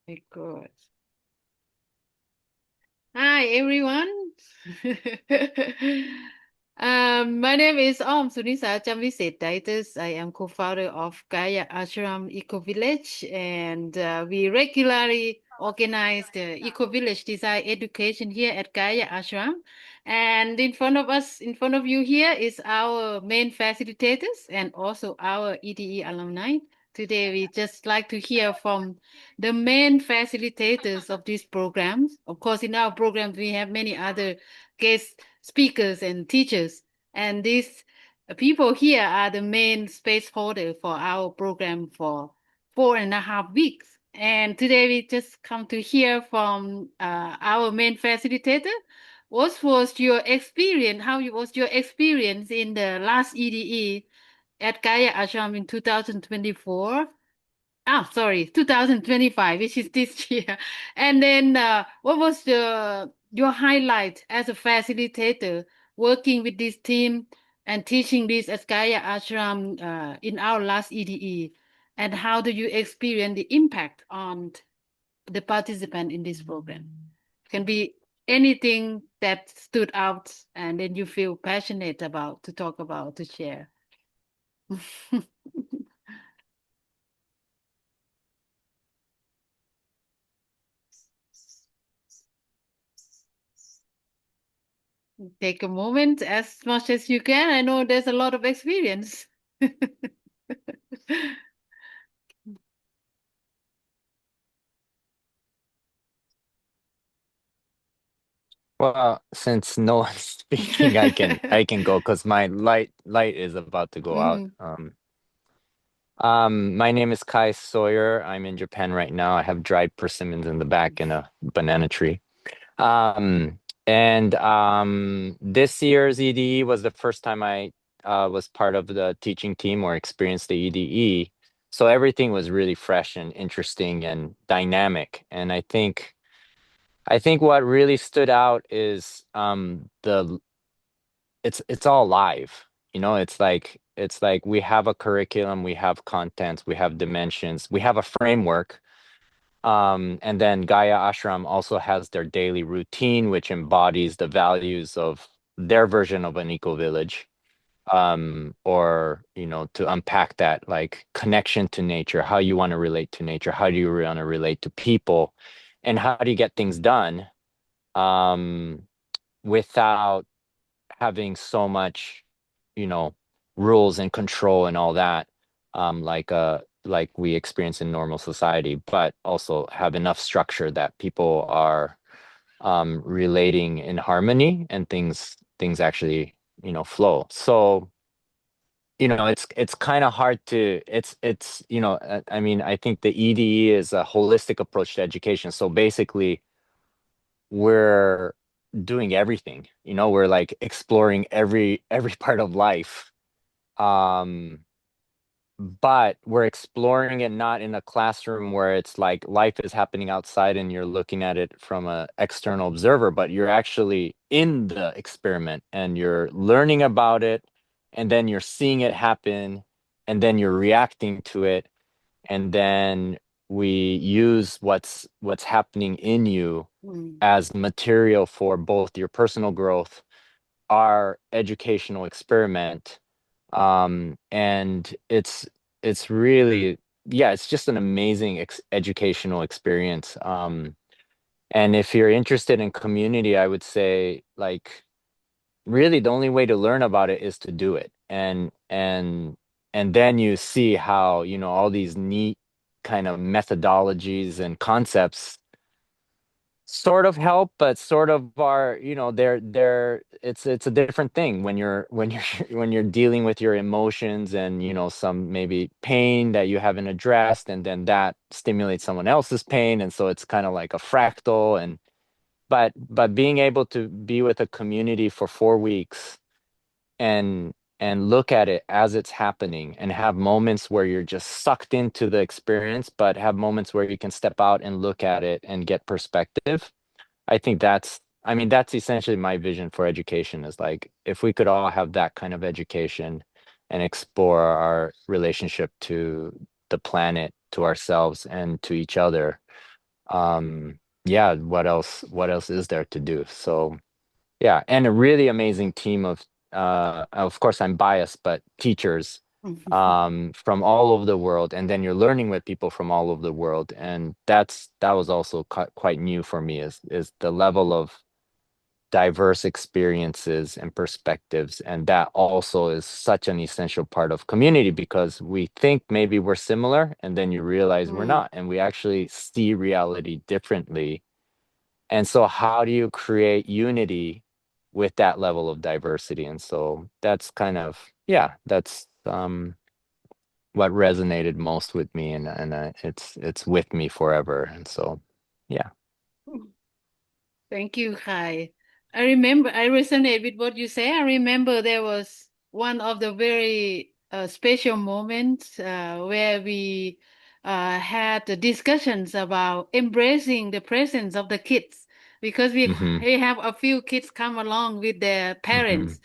Very good. Hi, everyone. My name is Sunisa Chamvisetaitis. I am co-founder of Gaia Ashram Ecovillage, and we regularly organize the Ecovillage design education here at Gaia Ashram. And in front of us, in front of you here, is our main facilitators and also our EDE alumni. Today, we just like to hear from the main facilitators of these programs. Of course, in our programs, we have many other guest speakers and teachers. And these people here are the main space holder for our program for 4.5 weeks. And today we just come to hear from our main facilitator. What was your experience? How was your experience in the last EDE at Gaia Ashram in 2024? Ah, sorry, 2025, which is this year. And then what was your highlight as a facilitator working with this team and teaching this at Gaia Ashram in our last EDE? And how do you experience the impact on the participant in this program? Can be anything that stood out and then you feel passionate about to talk about, to share. Take a moment as much as you can. I know there's a lot of experience. Well, since no one's speaking, I can go because my light is about to go out. Mhm. My name is Kai Sawyer. I'm in Japan right now. I have dried persimmons in the back and a banana tree. And This year's EDE was the first time I was part of the teaching team or experienced the EDE. So everything was really fresh and interesting and dynamic. And I think what really stood out is the it's all live. It's like we have a curriculum, we have contents, we have dimensions, we have a framework. And then Gaia Ashram also has their daily routine, which embodies the values of their version of an eco village. Or to unpack that, like connection to nature, how you want to relate to nature, how do you want to relate to people, and how do you get things done um without having so much, you know, rules and control and all that, like we experience in normal society, but also have enough structure that people are relating in harmony and things actually, flow. So, it's kind of hard to I mean, I think the EDE is a holistic approach to education. So basically, we're doing everything, we're like exploring every part of life. um but we're exploring it not in a classroom where it's like life is happening outside and you're looking at it from an external observer, but you're actually in the experiment and you're learning about it, and then you're seeing it happen, and then you're reacting to it, and then we use what's happening in you Mm. as material for both your personal growth, our educational experiment. And it's really, yeah, it's just an amazing educational experience. And if you're interested in community, I would say, like, really the only way to learn about it is to do it. And then you see how, all these neat kind of methodologies and concepts sort of help, but sort of are, they're it's a different thing when you're when you're dealing with your emotions and, some maybe pain that you haven't addressed, and then that stimulates someone else's pain, and so it's kind of like a fractal. And but being able to be with a community for 4 weeks and look at it as it's happening, and have moments where you're just sucked into the experience, but have moments where you can step out and look at it and get perspective. I mean, that's essentially my vision for education, is like, if we could all have that kind of education and explore our relationship to the planet, to ourselves, and to each other, Yeah, what else is there to do? So yeah, and a really amazing team of course I'm biased, but teachers from all over the world, and then you're learning with people from all over the world, and that was also quite new for me is the level of diverse experiences and perspectives, and that also is such an essential part of community because we think maybe we're similar, and then you realize we're Mm. not, and we actually see reality differently. And so how do you create unity with that level of diversity? And so that's kind of, yeah, that's what resonated most with me, and it's with me forever. And so, yeah. Thank you, Kai. I remember, I resonate with what you say. I remember there was one of the very special moments where we had the discussions about embracing the presence of the kids because Mm-hmm. we have a few kids come along with their Mm-hmm. parents.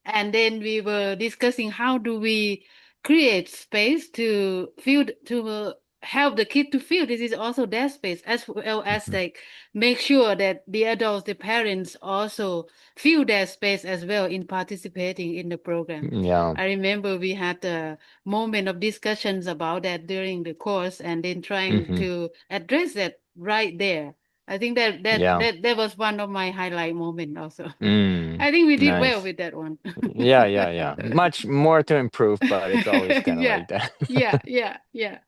And then we were discussing how do we create space to feel, to help the kid to feel this is also their space as well as Mm-hmm. like make sure that the adults, the parents also feel their space as well in participating in the program. Yeah. I remember we had a moment of discussions about that during the course and then trying Mm-hmm. to address that right there. I think Yeah. that was one of my highlight moment also. Mm. I think we did well Nice. with that one. Yeah, yeah, yeah. Much more to improve, but it's always kind of Yeah, like that. yeah.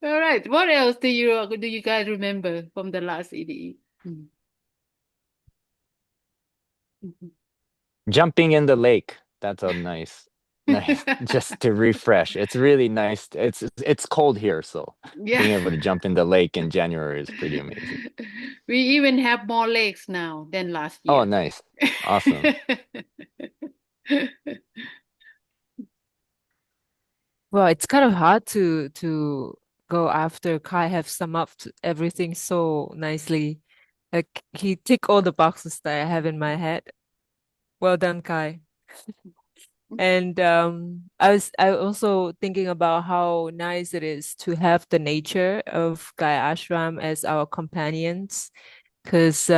All right. What else do you guys remember from the last EDE? Mm. Mhm. Jumping in the lake. That's a nice, just to refresh. It's really nice. It's cold here, so Yeah. being able to jump in the lake in January is pretty amazing. We even have more lakes now than last Oh, year. nice. Awesome. Well, it's kind of hard to go after Kai have sum up everything so nicely. Like he tick all the boxes that I have in my head. Well done, Kai. And I also thinking about how nice it is to have the nature of Gaia Ashram as our companions. Because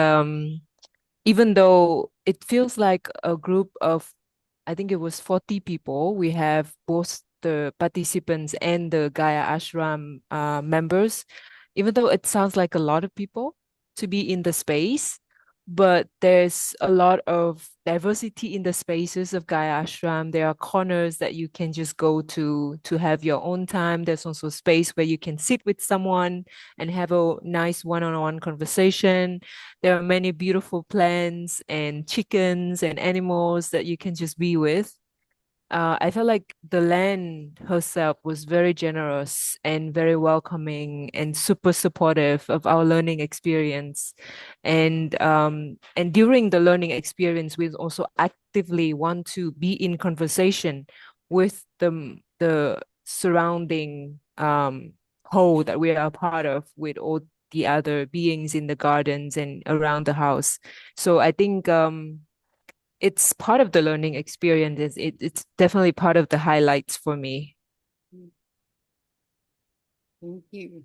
even though it feels like a group of, I think it was 40 people, we have both the participants and the Gaia Ashram members, even though it sounds like a lot of people to be in the space, but there's a lot of diversity in the spaces of Gaia Ashram. There are corners that you can just go to have your own time. There's also space where you can sit with someone and have a nice one-on-one conversation. There are many beautiful plants and chickens and animals that you can just be with. I felt like the land herself was very generous and very welcoming and super supportive of our learning experience. And during the learning experience, we also actively want to be in conversation with the surrounding whole that we are a part of with all the other beings in the gardens and around the house. So I think it's part of the learning experience. It's definitely part of the highlights for me. Thank you.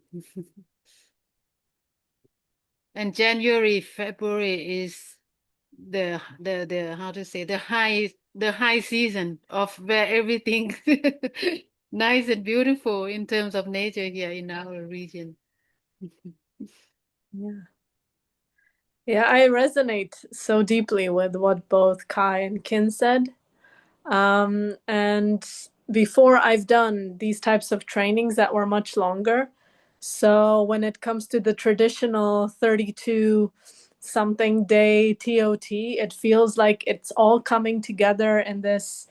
And January, February is the how to say the high season of where everything nice and beautiful in terms of nature here in our region. Yeah. Yeah, I resonate so deeply with what both Kai and Kin said. And before I've done these types of trainings that were much longer. So when it comes to the traditional 32 something day TOT, it feels like it's all coming together in this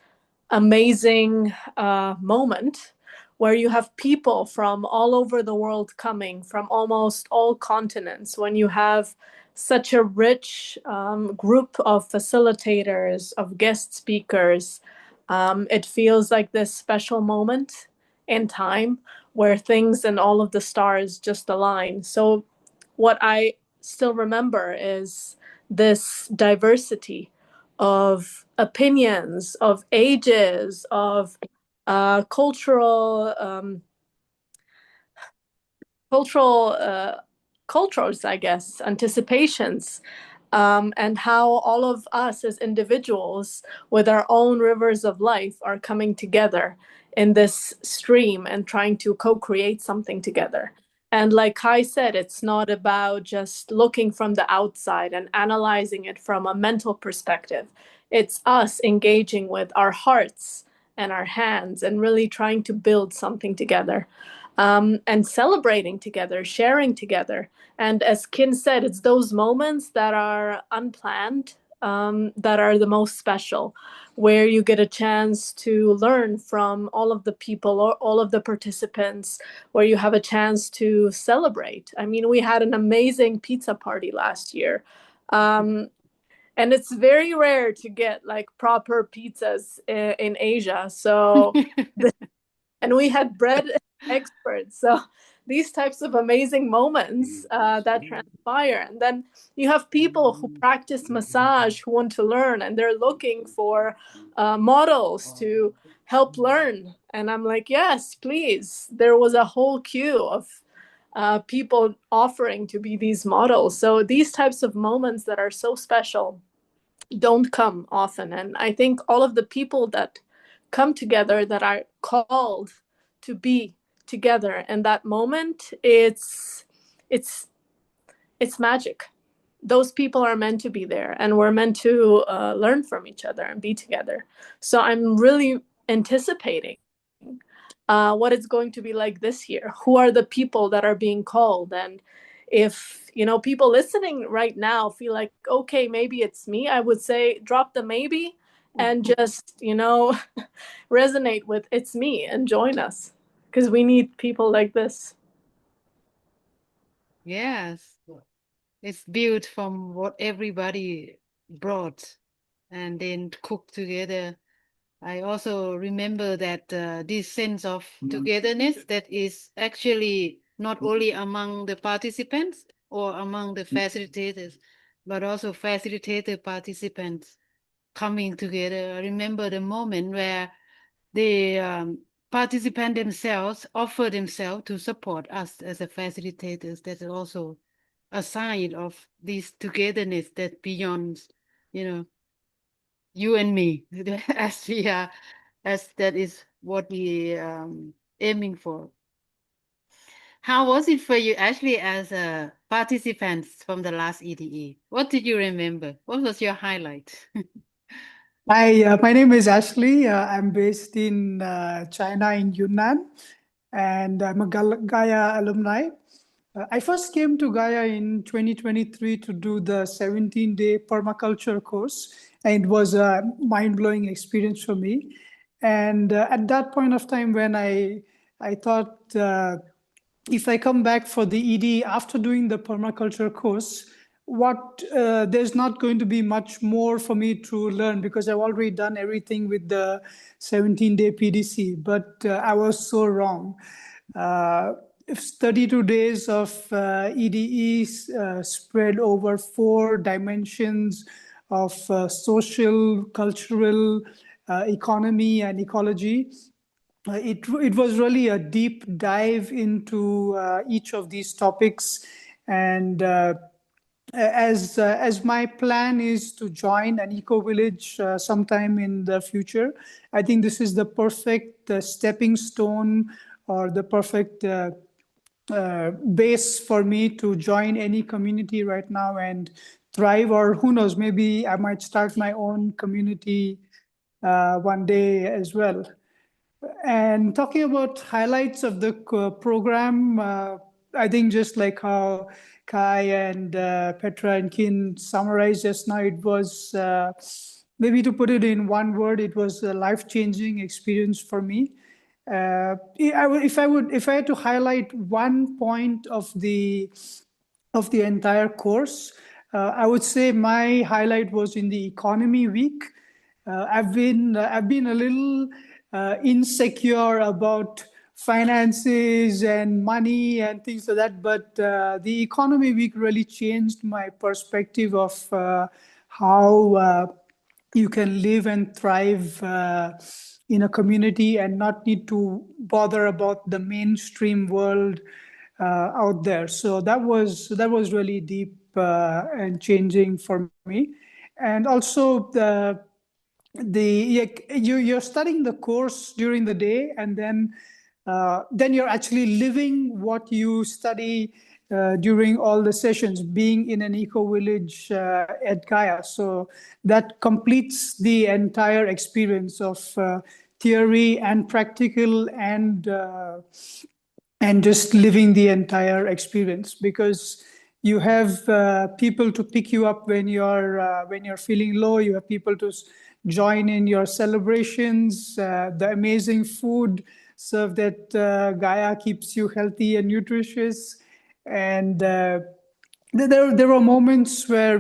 amazing moment where you have people from all over the world coming from almost all continents. When you have such a rich group of facilitators, of guest speakers, it feels like this special moment in time where things and all of the stars just align. So, what I still remember is this diversity of opinions, of ages, of cultural cultures, I guess, anticipations, and how all of us as individuals with our own rivers of life are coming together in this stream and trying to co-create something together. And like Kai said, it's not about just looking from the outside and analyzing it from a mental perspective. It's us engaging with our hearts and our hands and really trying to build something together, and celebrating together, sharing together. And as Kin said, it's those moments that are unplanned, that are the most special, where you get a chance to learn from all of the people or all of the participants, where you have a chance to celebrate. I mean, we had an amazing pizza party last year. And it's very rare to get like proper pizzas in Asia. So, and we had bread experts. So these types of amazing moments that transpire. And then you have people who practice massage who want to learn, and they're looking for models to help learn. And I'm like, yes, please. There was a whole queue of people offering to be these models. So these types of moments that are so special don't come often. And I think all of the people that come together that are called to be together in that moment, it's magic. Those people are meant to be there, and we're meant to learn from each other and be together. So I'm really anticipating what it's going to be like this year. Who are the people that are being called? And if people listening right now feel like, okay, maybe it's me, I would say drop the maybe and just resonate with it's me and join us, because we need people like this. Yes, it's built from what everybody brought and then cooked together. I also remember that this sense of togetherness that is actually not only among the participants or among the facilitators, but also facilitator participants coming together. I remember the moment where the participants themselves offer themselves to support us as a facilitators. That is also a sign of this togetherness that beyond, you and me, as we are, as that is what we aiming for. How was it for you, Ashley, as a participant from the last EDE? What did you remember? What was your highlight? My name is Ashley. I'm based in China, in Yunnan, and I'm a Gaia alumni. I first came to Gaia in 2023 to do the 17-day permaculture course, and it was a mind-blowing experience for me. And at that point of time, when I thought, if I come back for the ED after doing the permaculture course, there's not going to be much more for me to learn, because I've already done everything with the 17-day PDC. But I was so wrong. 32 days of EDE spread over 4 dimensions of social, cultural, economy, and ecology. It was really a deep dive into each of these topics. And as my plan is to join an eco-village sometime in the future, I think this is the perfect stepping stone, or the perfect base for me to join any community right now and thrive. Or who knows, maybe I might start my own community one day as well. And talking about highlights of the program, I think just like how Kai and Petra and Kin summarized just now, it was, maybe to put it in one word, it was a life-changing experience for me. If I had to highlight one point of the entire course, I would say my highlight was in the economy week. I've been a little insecure about finances and money and things like that, but the economy week really changed my perspective of how you can live and thrive in a community and not need to bother about the mainstream world out there. So that was really deep and changing for me. And also you're studying the course during the day, and then you're actually living what you study during all the sessions, being in an eco village at Gaia. So that completes the entire experience of theory and practical, and just living the entire experience, because you have people to pick you up when you're feeling low. You have people to join in your celebrations. The amazing food served at Gaia keeps you healthy and nutritious. And there were moments where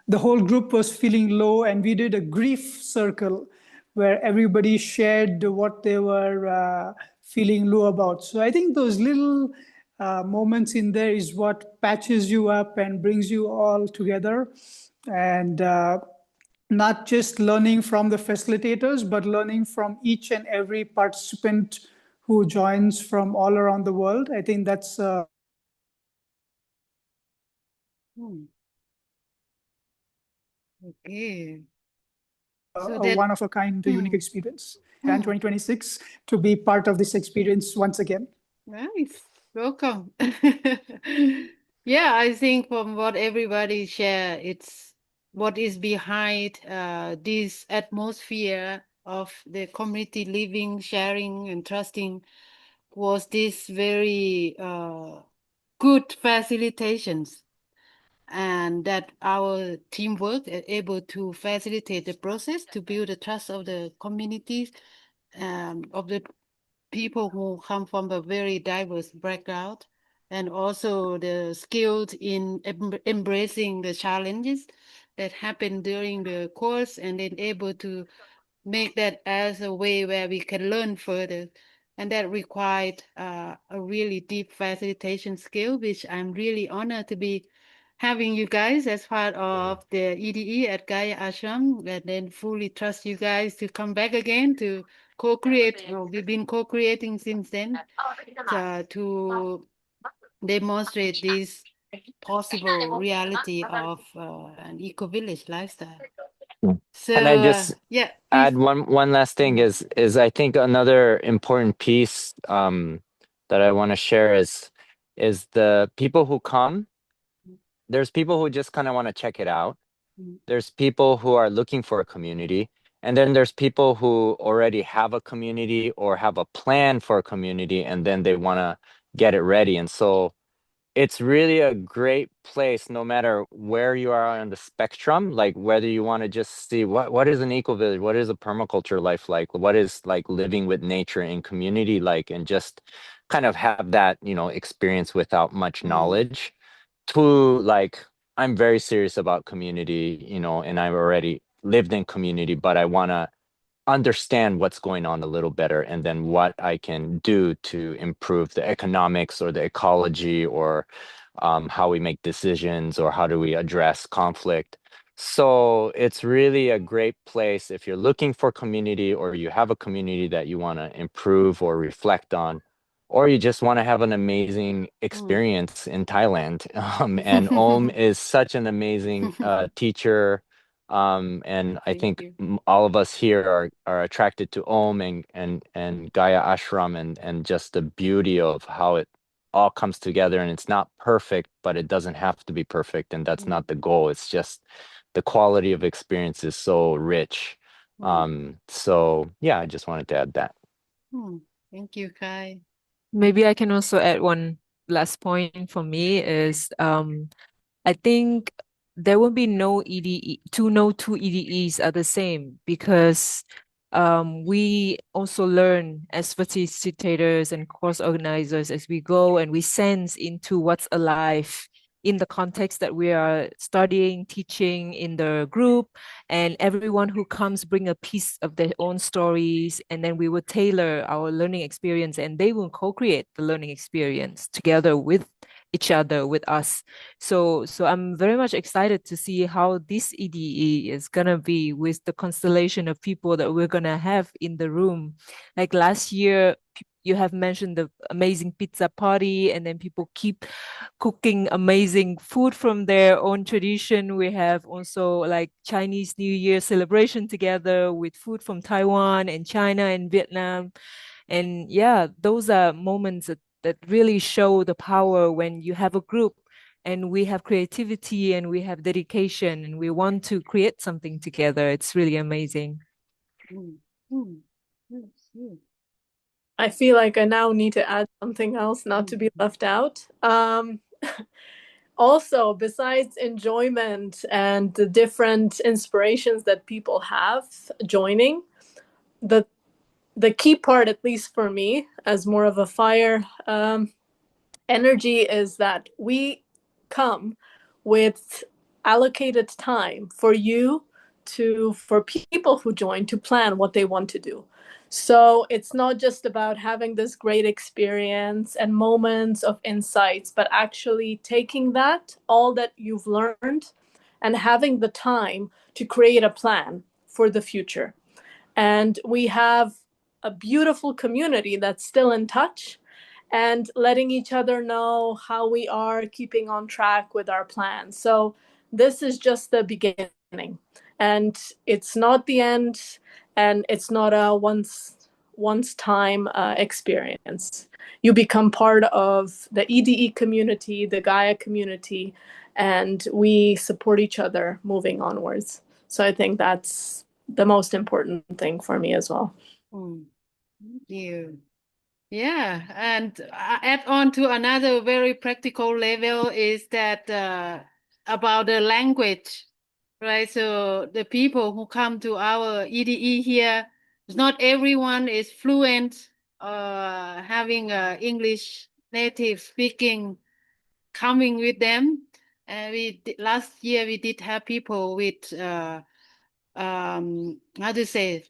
the whole group was feeling low, and we did a grief circle where everybody shared what they were feeling low about. So I think those little moments in there is what patches you up and brings you all together. And not just learning from the facilitators, but learning from each and every participant who joins from all around the world. I think that's Okay. So a that one-of-a-kind, unique experience. And 2026 to be part of this experience once again. nice. Welcome. Yeah, I think from what everybody share, it's what is behind this atmosphere of the community living, sharing, and trusting was this very good facilitations, and that our teamwork are able to facilitate the process to build the trust of the communities, of the people who come from a very diverse background, and also the skilled in embracing the challenges that happen during the course, and then able to make that as a way where we can learn further. And that required a really deep facilitation skill, which I'm really honored to be having you guys as part of the EDE at Gaia Ashram, and then fully trust you guys to come back again to co-create. We've been co-creating since then to demonstrate this possible reality of an eco-village lifestyle. Can I So just yeah, please. add one last thing is I think another important piece that I want to share is the people who come. There's people who just kind of want to check it out. There's people who are looking for a community, and then there's people who already have a community or have a plan for a community, and then they want to get it ready. And so it's really a great place no matter where you are on the spectrum, like whether you want to just see what is an eco village, what is a permaculture life like, what is like living with nature in community like, and just kind of have that, experience without much knowledge, to like, I'm very serious about community, and I've already lived in community, but I want to understand what's going on a little better, and then what I can do to improve the economics or the ecology, or how we make decisions, or how do we address conflict. So it's really a great place if you're looking for community, or you have a community that you want to improve or reflect on, or you just want to have an amazing experience in Thailand. And Om is such an amazing teacher. And I Thank think you. all of us here are attracted to Om and Gaia Ashram, and just the beauty of how it all comes together. And it's not perfect, but it doesn't have to be perfect. And that's not the goal. It's just the quality of experience is so rich. So yeah, I just wanted to add that. Thank you, Kai. Maybe I can also add one last point for me is I think there will be no EDE, no two EDEs are the same, because we also learn as facilitators and course organizers as we go, and we sense into what's alive in the context that we are studying, teaching in the group, and everyone who comes bring a piece of their own stories, and then we will tailor our learning experience, and they will co-create the learning experience together with each other, with us. So I'm very much excited to see how this EDE is gonna be with the constellation of people that we're gonna have in the room. Like last year, you have mentioned the amazing pizza party, and then people keep cooking amazing food from their own tradition. We have also like Chinese New Year celebration together with food from Taiwan and China and Vietnam. And yeah, those are moments that really show the power when you have a group and we have creativity and we have dedication and we want to create something together. It's really amazing. Mm, mm, yes, yes. I feel like I now need to add something else not to be left out. Also, besides enjoyment and the different inspirations that people have joining, the key part, at least for me, as more of a fire energy, is that we come with allocated time for you for people who join to plan what they want to do. So it's not just about having this great experience and moments of insights, but actually taking that, all that you've learned, and having the time to create a plan for the future. And we have a beautiful community that's still in touch and letting each other know how we are keeping on track with our plans. So this is just the beginning, and it's not the end, and it's not a once time experience. You become part of the EDE community, the Gaia community, and we support each other moving onwards. So I think that's the most important thing for me as well. Mm, thank you. Yeah, and add on to another very practical level is that about the language, right? So the people who come to our EDE here, not everyone is fluent having English native speaking coming with them. Last year we did have people with how to say,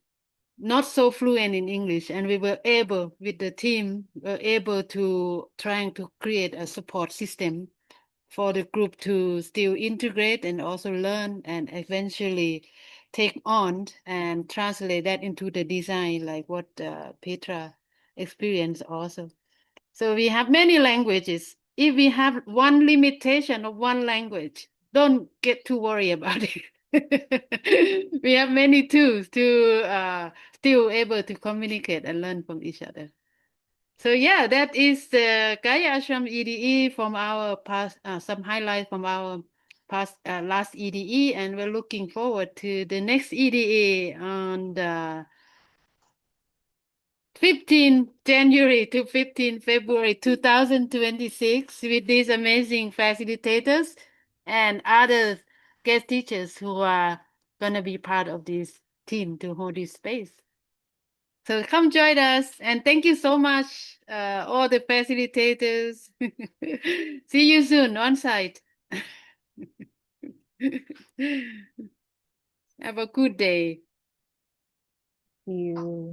not so fluent in English, and we were able, with the team, were able to trying to create a support system for the group to still integrate and also learn and eventually take on and translate that into the design, like what Petra experienced also. So we have many languages. If we have one limitation of one language, don't get too worried about it. We have many tools to still able to communicate and learn from each other. So yeah, that is the Gaia Ashram EDE from our past, some highlights from our past last EDE, and we're looking forward to the next EDE on the 15 January to 15 February 2026 with these amazing facilitators and other guest teachers who are going to be part of this team to hold this space. So come join us, and thank you so much, all the facilitators. See you soon on site. Have a good day. Thank you.